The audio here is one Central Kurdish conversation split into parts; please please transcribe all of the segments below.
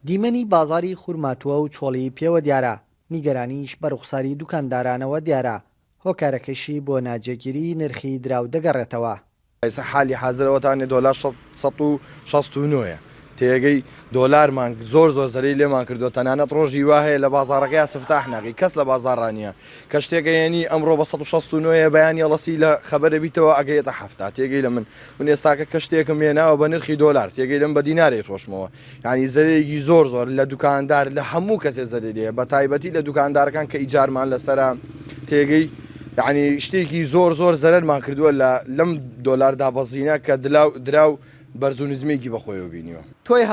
دیمەنی بازاری خورماتووە و چۆڵی پێوە دیارە، نیگەرانیش بە ڕوخساری دوکاندارانەوە دیارە، هۆکارەکەشی بۆ ناجێگیری نرخی دراو دەگەڕێتەوە. حالی حازرەوەتانی دۆلار 1669 تێگەی دۆلارمان زۆر زەری لێمان کردو تەنانەت ڕۆژی وا هەیە لە بازارەکەی سفتاح ناقی کەس لە بازارڕانیە کە شتێکەیەنی ئەمڕۆ بە 1669 بەیانی ئەڵەسی لە خەبەرە بیتەوە ئەگەیەتە هەفتا تێگەی لە من ئێستاکە کە شتێکم هێناوە بە نرخی دۆلار تێگەی لەم بە دینارێ فڕۆشمەوە ینی زەرێکی زۆر لە دوکاندار لە هەموو کەسێ زەرێ بە تایبەتی لە دوکاندارەکان کە ئیجارمان لەسەرا تێگەی یعنی شتێکی زۆر زەرمان کردووە لەم دۆلار دابەزینە کە دراو بەرزونزمێکی بەخۆیەوە بینیوە. تۆی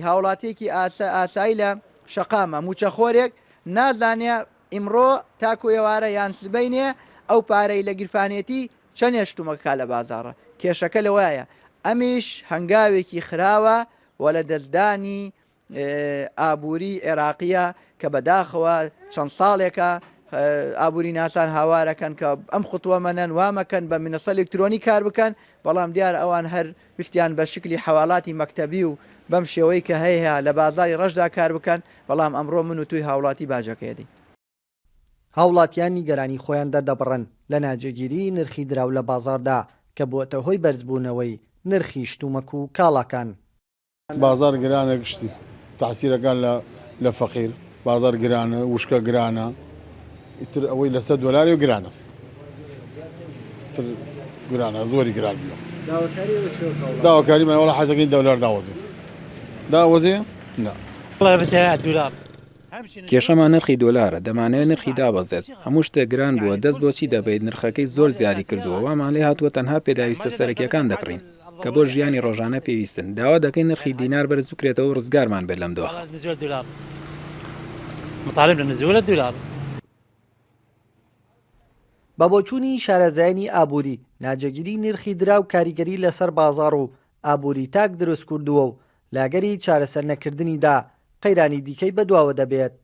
هاوڵاتیەکی ئاسایی لە شەقامە موچەخۆرێک نازانێ ئیمڕۆ تاکو ئێوارە یان سبەینێ ئەو پارەی لە گیرفانێتی چەند هێشتومەکە لە بازاڕە کێشەکە لەوایە ئەمیش هەنگاوێکی خراوە وە لە دەستدانی ئابووری عێراقیە کە بەداخەوە چەند ساڵێکە ئابووری ناسان هاوارەکەن کە ئەم خوتووەمەنەن وامەکەن بە منەسە ئەلکترۆنی کار بکەن بەڵام دیار ئەوان هەر وشتیان بە شکلی حواڵاتی مەکتەبی و بەم شێوەی کە هەیە لە بازاری ڕەشدا کار بکەن بەڵام ئەمڕۆ من و توی هاوڵاتی باجەکەیەدی هاوڵاتیان نیگەرانی خۆیان دەردەبڕن لە ناجێگیری نرخی دراو لە بازاردا کە بۆتە هۆی بەرزبوونەوەی نرخی شتومەک و کاڵاکان. بازار گرانە گشتی تاسیرەکان لە فەقیر بازار گرانە وشکە گرانە ئیتر ئەوەی لەسەر دۆلاری و گرانە گرانە زۆری گران بووە داواکاری منەوەڵە حەزەکەی دۆلار داوەزێ دولار کێشەمان نرخی دۆلارە دەمانەوێت نرخی دابەزێت هەموو شتێک گران بووە دەست بۆچی دەبێت نرخەکەی زۆر زیادی کردووە وامان لێ هاتووە تەنها پێداویستە سەرەکیەکان دەکڕین کە بۆ ژیانی ڕۆژانە پێویستن داوا دەکەین نرخی دینار بەرز بکرێتەوە ڕزگارمان بێت لەم دۆخە مطالب لنزول الدولار. بە بۆچوونی شارەزایانی ئابووری ناجێگیری نرخی دراو کاریگەری لەسەر بازاڕ و ئابووری تاک دروست کردووە و لاگەری چارەسەر نەکردنیدا قەیرانی دیکەی بەدواوە دەبێت.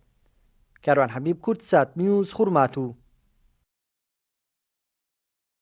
کاروان حەبیب کورتسات نیوز خورماتوو.